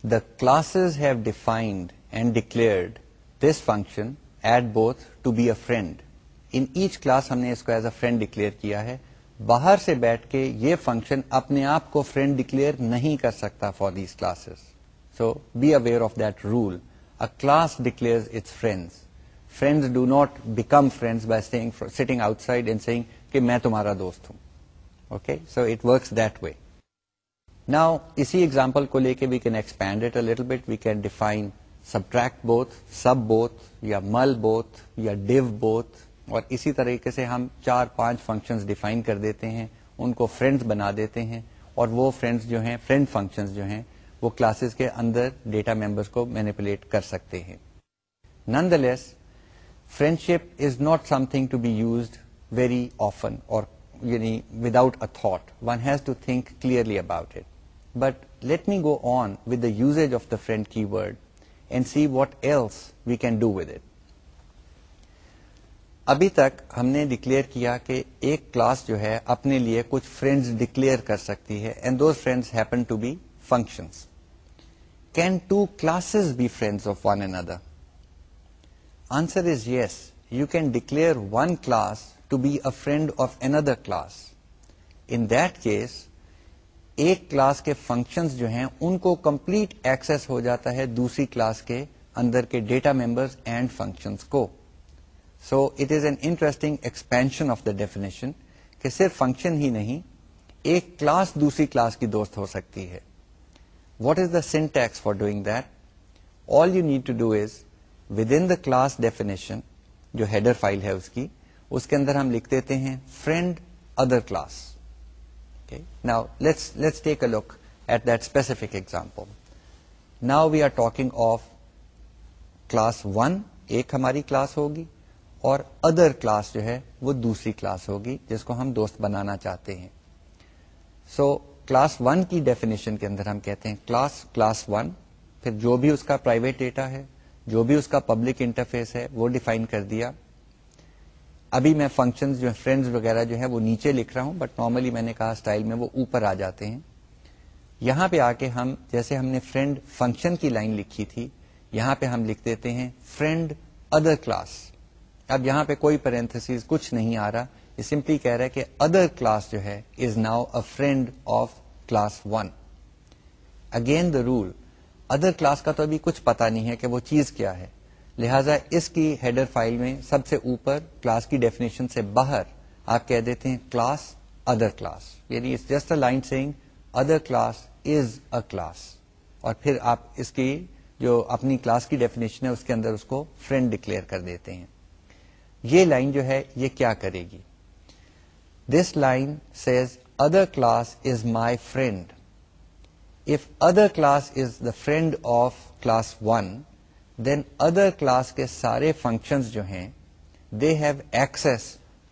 the classes have defined and declared this function add both to be a friend. In each class ہم نے اس کو as a friend declare کیا ہے. باہر سے بیٹھ کے یہ فنکشن اپنے آپ کو friend declare نہیں کر سکتا for these classes. So be aware of that rule. A class declares its friends. Friends do not become friends by sitting outside and saying کہ میں تمہارا دوست ہوں. Okay, so it works that way. Now اسی example کو لے کے we can expand it a little bit. We can define subtract both, sub both, یا mul both, یا div both, اور اسی طریقے سے ہم 4-5 functions define کر دیتے ہیں, ان کو friends بنا دیتے ہیں, اور وہ friends جو ہیں friend functions جو ہیں وہ کلاسز کے اندر ڈیٹا ممبرس کو مینیپولیٹ کر سکتے ہیں. Nonetheless friendship is not something to be used very often, اور یعنی without a thought. One has to think clearly about it. But let me go on with the usage of the friend keyword and see what else we can do with it. ابھی تک ہم نے ڈکلیئر کیا کہ ایک کلاس جو ہے اپنے لیے کچھ فرینڈز ڈکلیئر کر سکتی ہے, and those friends happen to be functions. Can two classes be friends of one another? Answer is yes. You can declare one class to be a friend of another class. In that case, ایک کلاس کے functions جو ہیں ان کو complete access ہو جاتا ہے دوسری کلاس کے اندر کے ڈیٹا ممبرز اینڈ functions کو. So it is an interesting expansion of the definition کہ صرف فنکشن ہی نہیں ایک کلاس دوسری کلاس کی دوست ہو سکتی ہے. What is the syntax for doing that? All you need to do is within the class definition جو ہیڈر فائل ہے اس کے اندر ہم لکھ دیتے ہیں friend other class. Now let's take a look at that specific example. Now we are talking of class 1 ایک ہماری کلاس ہوگی اور ادر کلاس جو ہے وہ دوسری کلاس ہوگی جس کو ہم دوست بنانا چاہتے ہیں. سو کلاس 1 کی ڈیفینیشن کے اندر ہم کہتے ہیں کلاس 1، پھر جو بھی اس کا پرائیویٹ ڈیٹا ہے، جو بھی اس کا پبلک انٹرفیس ہے وہ ڈیفائن کر دیا. ابھی میں فنکشنز جو فرینڈز وغیرہ جو ہے وہ نیچے لکھ رہا ہوں، بٹ نارملی میں نے کہا اسٹائل میں وہ اوپر آ جاتے ہیں. یہاں پہ آ کے ہم جیسے ہم نے فرینڈ فنکشن کی لائن لکھی تھی، یہاں پہ ہم لکھ دیتے ہیں فرینڈ ادر کلاس. اب یہاں پہ کوئی پیرنتھیسز کچھ نہیں آ رہا، یہ سمپلی کہہ رہا ہے کہ ادر کلاس جو ہے is now a friend of class 1. Again the rule, other class کا تو ابھی کچھ پتا نہیں ہے کہ وہ چیز کیا ہے، لہذا اس کی ہیڈر فائل میں سب سے اوپر کلاس کی ڈیفینیشن سے باہر آپ کہہ دیتے ہیں کلاس ادر کلاس، یعنی it's just a line saying other class is a class. اور پھر آپ اس کی جو اپنی کلاس کی ڈیفینیشن ہے اس کے اندر اس کو فرینڈ ڈکلیئر کر دیتے ہیں. یہ لائن جو ہے یہ کیا کرے گی؟ This line says other class is my friend. If other class is the friend of class 1 then other class کے سارے فنکشنز جو ہیں they have access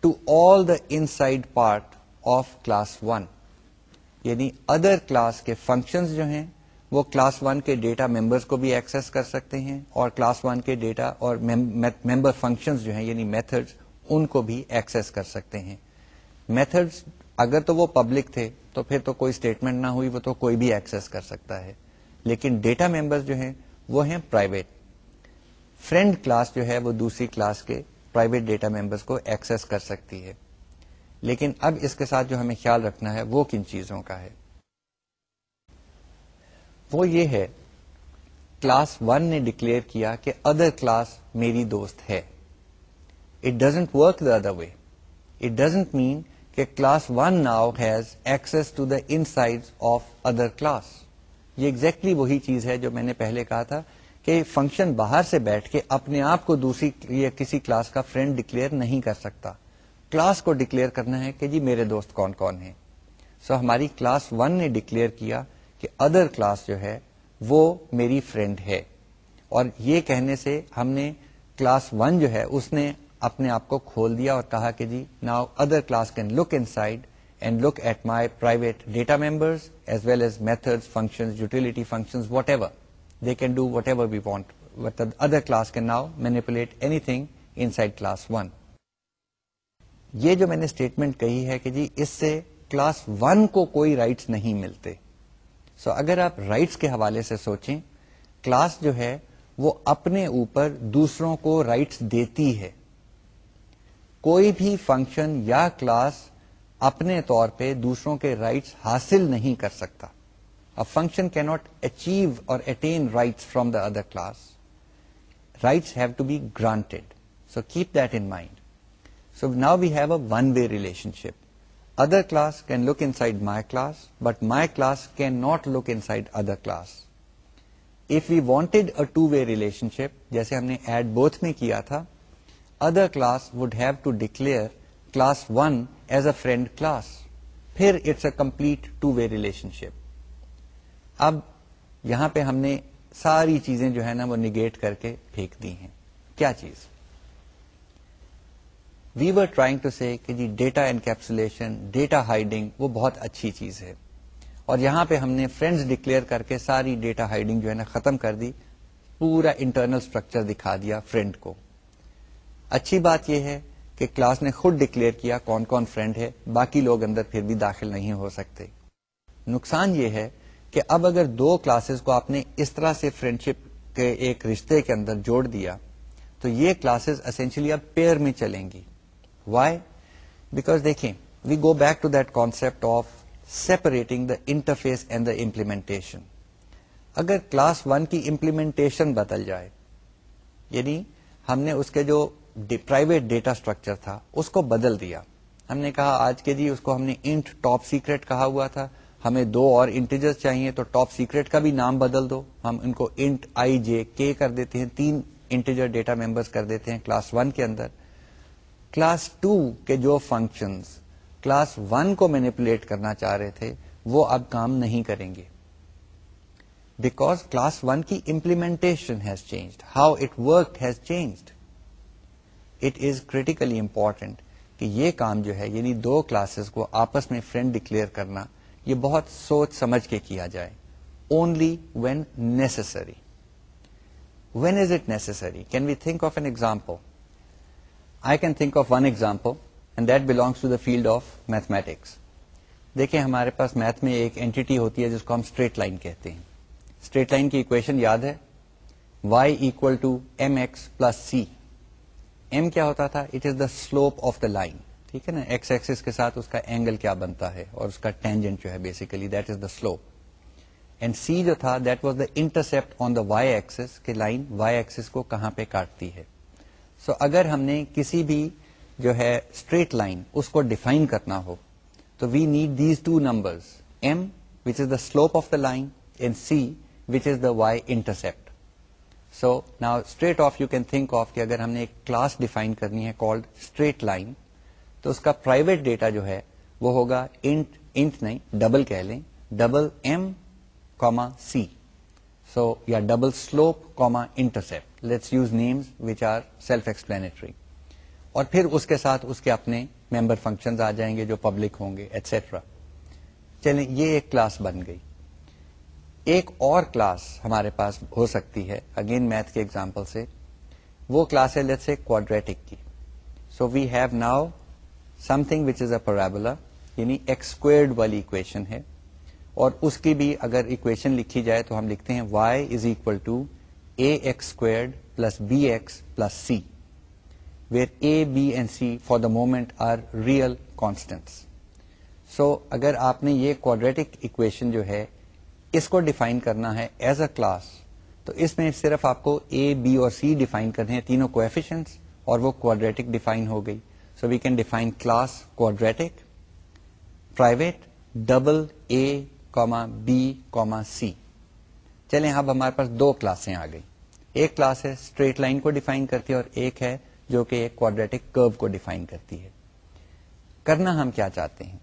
to all the inside part of class 1. یعنی ادر کلاس کے فنکشنز جو ہیں وہ کلاس 1 کے ڈیٹا ممبرز کو بھی ایکسس کر سکتے ہیں اور کلاس 1 کے ڈیٹا اور ممبر فنکشنز جو ہیں یعنی میتھڈز ان کو بھی ایکسس کر سکتے ہیں. میتھڈز اگر تو وہ پبلک تھے تو پھر تو کوئی اسٹیٹمنٹ نہ ہوئی، وہ تو کوئی بھی ایکسس کر سکتا ہے، لیکن ڈیٹا ممبرز جو ہیں وہ ہیں پرائیویٹ. فرینڈ کلاس جو ہے وہ دوسری کلاس کے پرائیویٹ ڈیٹا ممبرز کو ایکسس کر سکتی ہے. لیکن اب اس کے ساتھ جو ہمیں خیال رکھنا ہے وہ کن چیزوں کا ہے؟ وہ یہ ہے کلاس 1 نے ڈکلیئر کیا کہ ادر کلاس میری دوست ہے. It doesn't work the other way. It doesn't mean کہ class 1 now has access to the inside of other class. یہ ایگزیکٹلی وہی چیز ہے جو میں نے پہلے کہا تھا کہ فنکشن باہر سے بیٹھ کے اپنے آپ کو دوسری یا کسی کلاس کا فرینڈ ڈکلیئر نہیں کر سکتا. کلاس کو ڈکلیئر کرنا ہے کہ جی میرے دوست کون کون ہیں. سو ہماری کلاس 1 نے ڈکلیئر کیا کہ ادر کلاس جو ہے وہ میری فرینڈ ہے، اور یہ کہنے سے ہم نے کلاس 1 جو ہے اس نے اپنے آپ کو کھول دیا اور کہا کہ جی now other class can look inside and look at my private data members as well as methods, functions, utility functions, whatever. They can do whatever we want, but the other class can now manipulate anything inside class 1. یہ جو میں نے اسٹیٹمنٹ کہی ہے کہ جی اس سے کلاس 1 کو کوئی رائٹس نہیں ملتے. سو اگر آپ رائٹس کے حوالے سے سوچیں، کلاس جو ہے وہ اپنے اوپر دوسروں کو رائٹس دیتی ہے. کوئی بھی فنکشن یا کلاس اپنے طور پہ دوسروں کے رائٹس حاصل نہیں کر سکتا. A function cannot achieve or attain rights from the other class. Rights have to be granted. So keep that in mind. So now we have a one-way relationship. Other class can look inside my class, but my class cannot look inside other class. If we wanted a two-way relationship, جیسے ہم نے add both میں کیا تھا, other class would have to declare class 1 as a friend class. پھر it's a complete two-way relationship. اب یہاں پہ ہم نے ساری چیزیں جو ہے نا وہ نگیٹ کر کے پھینک دی ہیں. کیا چیز؟ وی ور ٹرائنگ ٹو سے کہ جی ڈیٹا انکیپسولیشن، ڈیٹا ہائڈنگ وہ بہت اچھی چیز ہے، اور یہاں پہ ہم نے فرینڈز ڈکلیئر کر کے ساری ڈیٹا ہائڈنگ جو ہے نا ختم کر دی، پورا انٹرنل اسٹرکچر دکھا دیا فرینڈ کو. اچھی بات یہ ہے کہ کلاس نے خود ڈکلیئر کیا کون کون فرینڈ ہے، باقی لوگ اندر پھر بھی داخل نہیں ہو سکتے. نقصان یہ ہے کہ اب اگر دو کلاسز کو آپ نے اس طرح سے فرینڈشپ کے ایک رشتے کے اندر جوڑ دیا تو یہ کلاسز اسینشلی اب پیئر میں چلیں گی. وائی؟ بیکاز دیکھیں we go back to that concept of separating the interface and the implementation. اگر کلاس 1 کی امپلیمنٹیشن بدل جائے، یعنی ہم نے اس کے جو پرائیویٹ ڈیٹا اسٹرکچر تھا اس کو بدل دیا، ہم نے کہا آج کے جی اس کو ہم نے انٹ ٹاپ سیکرٹ کہا ہوا تھا, ہمیں 2 اور انٹیجرز چاہیے تو ٹاپ سیکرٹ کا بھی نام بدل دو, ہم ان کو انٹ آئی جے کے کر دیتے ہیں, 3 انٹیجر ڈیٹا ممبرز کر دیتے ہیں کلاس 1 کے اندر. کلاس 2 کے جو فنکشنز کلاس 1 کو مینیپولیٹ کرنا چاہ رہے تھے وہ اب کام نہیں کریں گے, بیکاز کلاس 1 کی implementation has changed, how it work has changed. It is critically important کہ یہ کام جو ہے یعنی 2 کلاسز کو آپس میں فرینڈ ڈکلیئر کرنا یہ بہت سوچ سمجھ کے کیا جائے. Only when necessary. When is it necessary? Can we think of an example? I can think of one example and that belongs to the field of mathematics. دیکھیں ہمارے پاس میتھ میں ایک اینٹیٹی ہوتی ہے جس کو ہم اسٹریٹ لائن کہتے ہیں. اسٹریٹ لائن کی ایکویشن یاد ہے, y equal to mx plus c. m کیا ہوتا تھا؟ It is the slope of the line, ٹھیک ہے نا, ایکس ایکسس کے ساتھ اس کا اینگل کیا بنتا ہے اور اس کا ٹینجنٹ جو ہے basically that is the slope. And c جو تھا that was the intercept on the y axis, کہ لائن y ایکسس کو کہاں پہ کاٹتی ہے. سو اگر ہم نے کسی بھی جو ہے اسٹریٹ لائن اس کو ڈیفائن کرنا ہو تو we need these 2 numbers, m which is the slope of the line and c which is the y intercept. So now straight off you can think of کہ اگر ہم نے ایک کلاس ڈیفائن کرنی ہے called straight line تو اس کا پرائیویٹ ڈیٹا جو ہے وہ ہوگا انٹ نہیں ڈبل کہہ لیں, double m comma c. So یا double slope comma intercept, let's use names which are self explanatory, اور پھر اس کے ساتھ اس کے اپنے ممبر فنکشنز آ جائیں گے جو پبلک ہوں گے ایٹسٹرا. چلیں یہ ایک کلاس بن گئی. ایک اور کلاس ہمارے پاس ہو سکتی ہے اگین میتھ کے ایگزامپل سے, وہ کلاس ہے لیٹس سے کوادریٹک کی. So we have now something which is a parabola, یعنی ایکس اسکوئرڈ والی اکویشن ہے, اور اس کی بھی اگر اکویشن لکھی جائے تو ہم لکھتے ہیں y is equal to a x squared plus b x plus c, where a b and c for the moment are real constants. So اگر آپ نے یہ کوادریٹک اکویشن جو ہے اس کو ڈیفائن کرنا ہے ایز اے کلاس تو اس میں صرف آپ کو اے بی اور سی ڈیفائن کرنے ہیں, تینوں کویفیشنٹس, اور وہ کوادریٹک ڈیفائن ہو گئی. So we can define class quadratic private double a comma b comma c. چلیں اب ہمارے پاس 2 کلاسیں آ گئی. ایک کلاس ہے اسٹریٹ لائن کو ڈیفائن کرتی ہے اور ایک ہے جو کہ ایک کوادریٹک کرو کو ڈیفائن کرتی ہے. کرنا ہم کیا چاہتے ہیں؟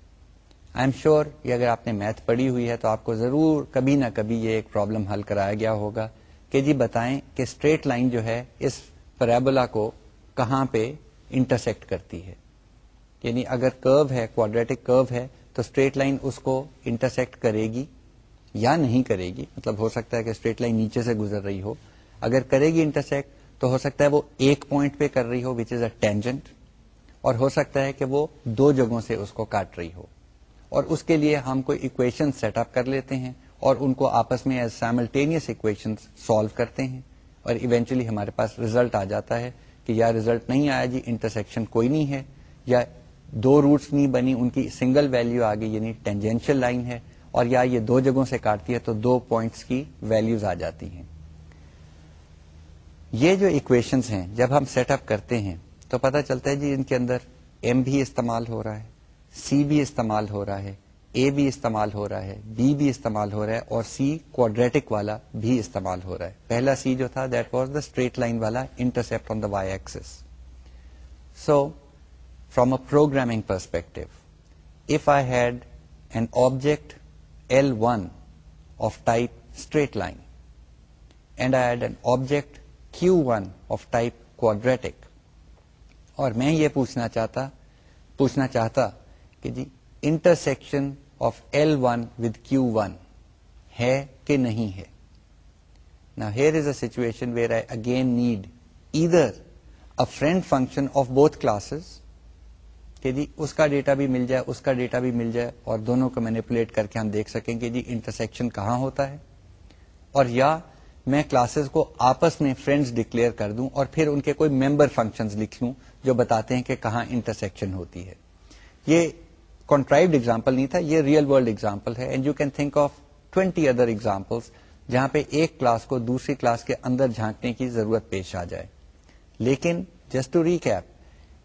آئی ایم شیور کہ اگر آپ نے میتھ پڑھی ہوئی ہے تو آپ کو ضرور کبھی نہ کبھی یہ ایک پرابلم حل کرایا گیا ہوگا کہ جی بتائیں کہ اسٹریٹ لائن جو ہے اس پیرابولا کو کہاں پہ انٹرسیکٹ کرتی ہے. یعنی اگر کرو ہے, کوادریٹک کرو ہے, تو اسٹریٹ لائن اس کو انٹرسیکٹ کرے گی یا نہیں کرے گی. مطلب ہو سکتا ہے کہ اسٹریٹ لائن نیچے سے گزر رہی ہو, اگر کرے گی انٹرسیکٹ تو ہو سکتا ہے وہ ایک پوائنٹ پہ کر رہی ہو وچ از اے ٹینجنٹ, اور ہو سکتا ہے کہ وہ 2 جگہوں سے اس کو کاٹ رہی ہو, اور اس کے لیے ہم کوئی اکویشن سیٹ اپ کر لیتے ہیں اور ان کو آپس میں ایز سائملٹینیس اکویشن سالو کرتے ہیں, اور ایونچولی ہمارے پاس ریزلٹ آ جاتا ہے کہ یا ریزلٹ نہیں آیا جی انٹرسیکشن کوئی نہیں ہے, یا 2 روٹس نہیں بنی ان کی سنگل ویلیو آ گئی یعنی ٹینجینشل لائن ہے, اور یا یہ 2 جگہوں سے کاٹتی ہے تو 2 پوائنٹس کی ویلیوز آ جاتی ہیں. یہ جو اکویشنز ہیں جب ہم سیٹ اپ کرتے ہیں تو پتہ چلتا ہے جی ان کے اندر ایم بھی استعمال ہو رہا ہے, سی بھی استعمال ہو رہا ہے, اے بھی استعمال ہو رہا ہے, بی بھی استعمال ہو رہا ہے, اور سی کوادریٹک والا بھی استعمال ہو رہا ہے. پہلا سی جو تھا that was the straight line والا intercept on the y axis. So from a programming perspective, if I had an object L1 of type straight line and I had an object Q1 of type quadratic, اور میں یہ پوچھنا چاہتا کہ جی intersection of L1 with Q1 ہے کہ نہیں ہے. Now here is a situation where I again need either a friend function of both classes کہ جی اس کا ڈیٹا بھی مل جائے, اس کا ڈیٹا بھی مل جائے, اور دونوں کو مینیپولیٹ کر کے ہم دیکھ سکیں کہ جی انٹرسیکشن کہاں ہوتا ہے, اور یا میں کلاسز کو آپس میں فرینڈز ڈکلیئر کر دوں اور پھر ان کے کوئی ممبر فنکشنز لکھ لوں جو بتاتے ہیں کہ کہاں انٹرسیکشن ہوتی ہے. یہ کنٹرائیوڈ ایگزامپل نہیں تھا, یہ ریئل ورلڈ ایگزامپل ہے, and you can think of 20 other examples جہاں پہ ایک کلاس کو دوسری کلاس کے اندر جھانکنے کی ضرورت پیش آ جائے. لیکن just to recap,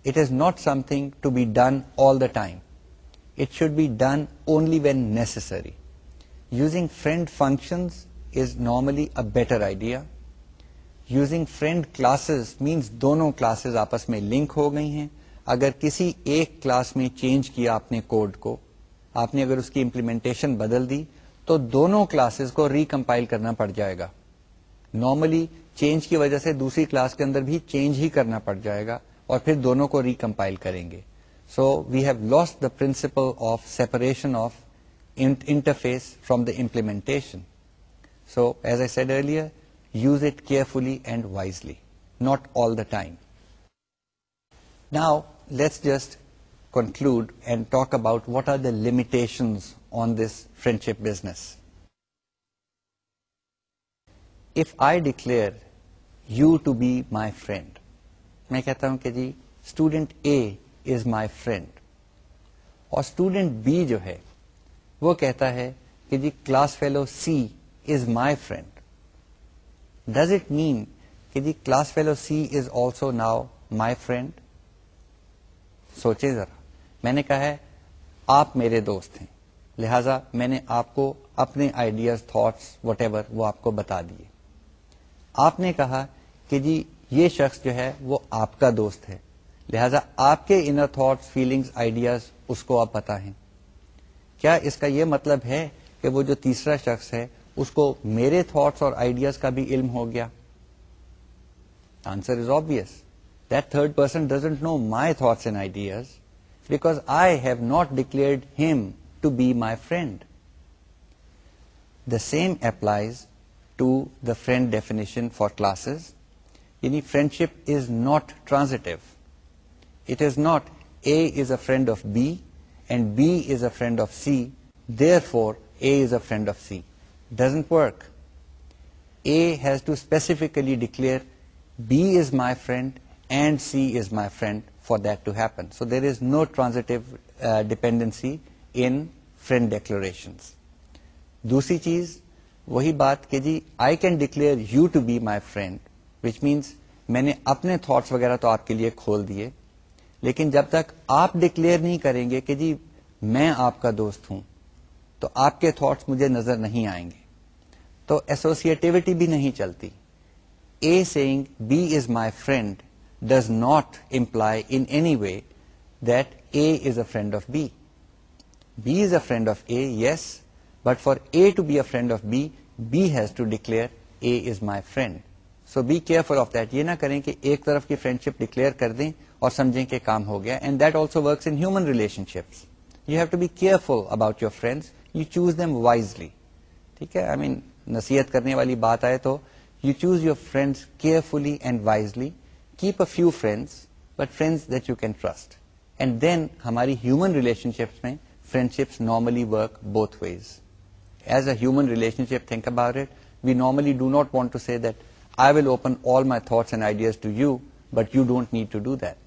It is not something to be done all the time. It should be done only when necessary. Using friend functions is normally a better idea. Using friend classes means دونوں کلاسز آپس میں لنک ہو گئی ہیں. اگر کسی ایک کلاس میں چینج کیا آپ نے کوڈ کو, آپ نے اگر اس کی امپلیمنٹیشن بدل دی, تو دونوں کلاسز کو ریکمپائل کرنا پڑ جائے گا. نارملی چینج کی وجہ سے دوسری کلاس کے اندر بھی چینج ہی کرنا پڑ جائے گا اور پھر دونوں کو ریکمپائل کریں گے. So we have lost the principle of separation of interface from the implementation. So, as I said earlier, use it carefully and wisely, not all the time. Now, let's just conclude and talk about what are the limitations on this friendship business. If I declare you to be my friend, میں کہتا ہوں کہ جی student A is my friend, اور student B جو ہے وہ کہتا ہے کہ جی class fellow C is my friend. Does it mean کہ جی class fellow C is also now my friend? سوچے ذرا. میں نے کہا ہے آپ میرے دوست ہیں, لہذا میں نے آپ کو اپنے آئیڈیاز, تھاٹس, وٹ ایور وہ آپ کو بتا دیے. آپ نے کہا کہ جی یہ شخص جو ہے وہ آپ کا دوست ہے, لہذا آپ کے انر تھاٹس, فیلنگز, آئیڈیاز اس کو آپ بتائیں. کیا اس کا یہ مطلب ہے کہ وہ جو تیسرا شخص ہے اس کو میرے تھاٹس اور آئیڈیاز کا بھی علم ہو گیا؟ Answer is obvious. That third person doesn't know my thoughts and ideas because I have not declared him to be my friend. The same applies to the friend definition for classes. یعنی friendship is not transitive. It is not A is a friend of B and B is a friend of C, therefore A is a friend of C. Doesn't work. A has to specifically declare B is my friend and C is my friend for that to happen. So there is no transitive dependency in friend declarations. دوسری چیز وہی بات کہ جی I can declare you to be my friend, which means میں نے اپنے تھاٹس وغیرہ تو آپ کے لیے کھول دیے, لیکن جب تک آپ ڈکلیئر نہیں کریں گے کہ جی میں آپ کا دوست ہوں تو آپ کے تھاٹس مجھے نظر نہیں آئیں گے, تو ایسوسیٹیوٹی بھی نہیں چلتی. A saying B is my friend does not imply in any way that A is a friend of B. B is a friend of A, yes, but for A to be a friend of B, B has to declare A is my friend. So be careful of that. یہ نہ کریں کہ ایک طرف کی فرینڈشپ ڈکلیئر کر دیں اور سمجھیں کہ کام ہو گیا. And that also works in human relationships. You have to be careful about your friends. You choose them wisely. ٹھیک ہے, آئی مین نصیحت کرنے والی بات آئے تو you choose your friends carefully and wisely. Keep a few friends, but friends that you can trust. And then ہماری ہیومن ریلیشن-شپس میں friendships normally work both ways. As a human relationship, think about it. We normally do not want to say that I will open all my thoughts and ideas to you, but you don't need to do that.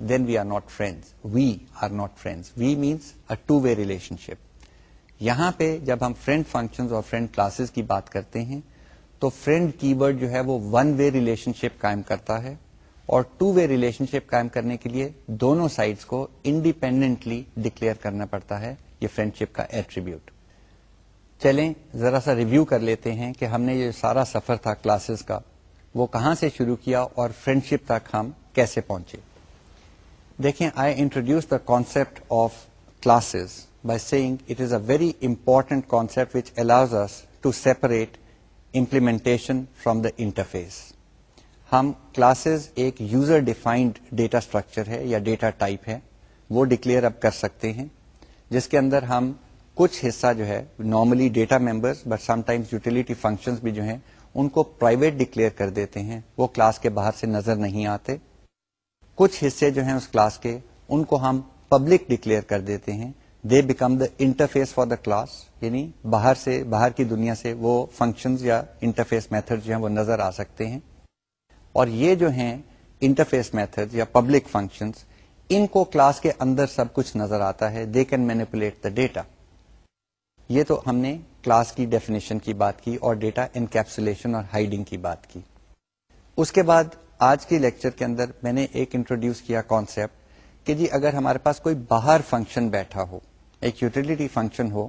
Then we are not friends. We are not friends. We means a two-way relationship. یہاں پہ جب ہم فرینڈ فنکشنز اور فرینڈ کلاسز کی بات کرتے ہیں تو فرینڈ کی ورڈ جو ہے وہ ون وے ریلیشن شپ قائم کرتا ہے, اور ٹو وے ریلیشن شپ قائم کرنے کے لیے دونوں سائڈس کو انڈیپینڈنٹلی ڈکلیئر کرنا پڑتا ہے. یہ فرینڈ شپ کا ایٹریبیوٹ. چلیں ذرا سا ریویو کر لیتے ہیں کہ ہم نے یہ سارا سفر تھا کلاسز کا وہ کہاں سے شروع کیا اور فرینڈشپ تک ہم کیسے پہنچے. دیکھیں, I introduce the concept of classes by saying it is a very important concept which allows us to separate implementation from the interface. ہم کلاسز ایک یوزر ڈیفائنڈ ڈیٹا اسٹرکچر ہے یا ڈیٹا ٹائپ ہے, وہ ڈکلیئر اب کر سکتے ہیں, جس کے اندر ہم کچھ حصہ جو ہے normally data members but some times utility functions بھی جو ہیں ان کو پرائیویٹ ڈکلیئر کر دیتے ہیں, وہ کلاس کے باہر سے نظر نہیں آتے. کچھ حصے جو ہیں اس کلاس کے ان کو ہم پبلک ڈکلیئر کر دیتے ہیں. They become the interface for the class, یعنی باہر کی دنیا سے وہ فنکشنز یا انٹرفیس میتھڈ جو ہیں وہ نظر آ سکتے ہیں. اور یہ جو ہیں انٹرفیس میتھڈ یا پبلک فنکشنز, ان کو کلاس کے اندر سب کچھ نظر آتا ہے. They can manipulate the data. یہ تو ہم نے کلاس کی ڈیفینیشن کی بات کی اور ڈیٹا انکیپسولیشن اور ہائڈنگ کی بات کی. اس کے بعد آج کے لیکچر کے اندر میں نے ایک انٹروڈیوس کیا کانسیپٹ کہ جی اگر ہمارے پاس کوئی باہر فنکشن بیٹھا ہو, ایک یوٹیلیٹی فنکشن ہو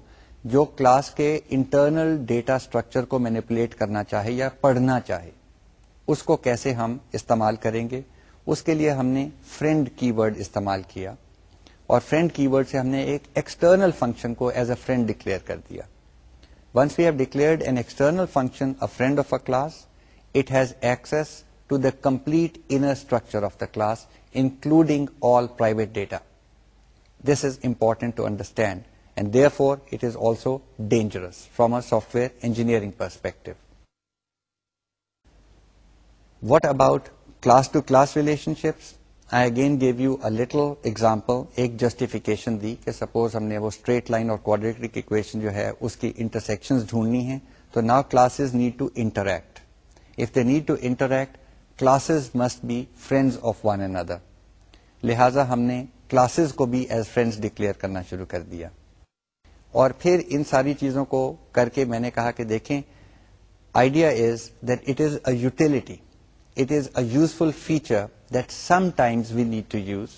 جو کلاس کے انٹرنل ڈیٹا اسٹرکچر کو مینیپولیٹ کرنا چاہے یا پڑھنا چاہے, اس کو کیسے ہم استعمال کریں گے. اس کے لیے ہم نے فرینڈ کی ورڈ استعمال کیا, اور فرینڈ کی ورڈ سے ہم نے ایک ایکسٹرنل فنکشن کو ایز اے فرینڈ ڈکلیئر کر دیا. Once we have declared an external function a friend of a class, it has access to the complete inner structure of the class including all private data. This is important to understand, and therefore it is also dangerous from a software engineering perspective. What about class-to-class relationships? I again gave you a little example, ایک justification دی کہ suppose ہم نے وہ straight line اور quadratic equation جو ہے اس کی intersections ڈھونڈنی ہیں, تو now classes need to interact. If they need to interact, classes must be friends of one another. لہذا ہم نے کلاسز کو بھی ایز فرینڈز ڈکلیئر کرنا شروع کر دیا. اور پھر ان ساری چیزوں کو کر کے میں نے کہا کہ دیکھیں, idea is that it is a utility, it is a useful feature that sometimes we need to use,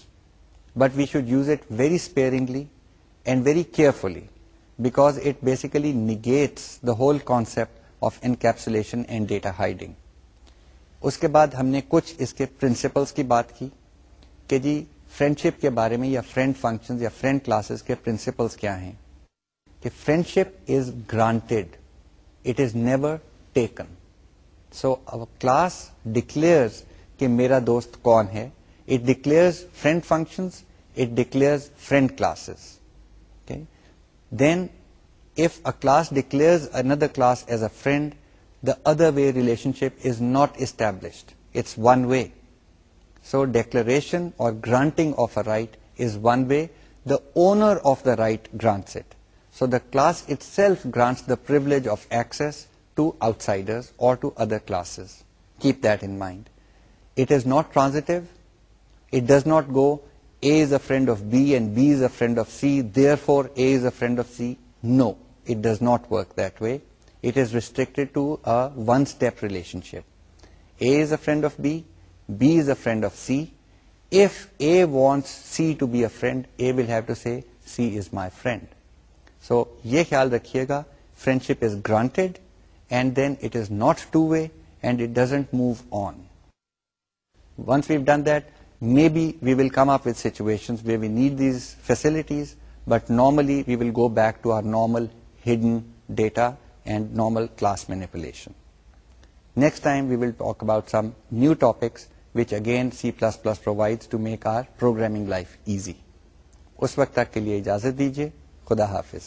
but we should use it very sparingly and very carefully, because it basically negates the whole concept of encapsulation and data hiding. اس کے بعد ہم نے کچھ اس کے پرنسپلس کی بات کی کہ جی فرینڈشپ کے بارے میں یا فرینڈ فنکشن یا فرینڈ کلاسز کے پرنسپلس کیا ہیں. کہ friendship is granted, it is never taken. So class declares کہ میرا دوست کون ہے, it declares friend functions, it declares friend classes. Then if a class declares another class as a friend, the other way relationship is not established. It's one way. So declaration or granting of a right is one way. The owner of the right grants it. So the class itself grants the privilege of access to outsiders or to other classes. Keep that in mind. It is not transitive. It does not go A is a friend of B and B is a friend of C, therefore A is a friend of C. No, it does not work that way. It is restricted to a one-step relationship. A is a friend of B, B is a friend of C. If A wants C to be a friend, A will have to say C is my friend. So یہ خیال رکھیے گا, friendship is granted and then it is not two-way and it doesn't move on. Once we've done that, maybe we will come up with situations where we need these facilities, but normally we will go back to our normal hidden data and normal class manipulation. Next time we will talk about some new topics which again C++ provides to make our programming life easy. اس وقت تک کے لیے اجازت دیجیے. خدا حافظ.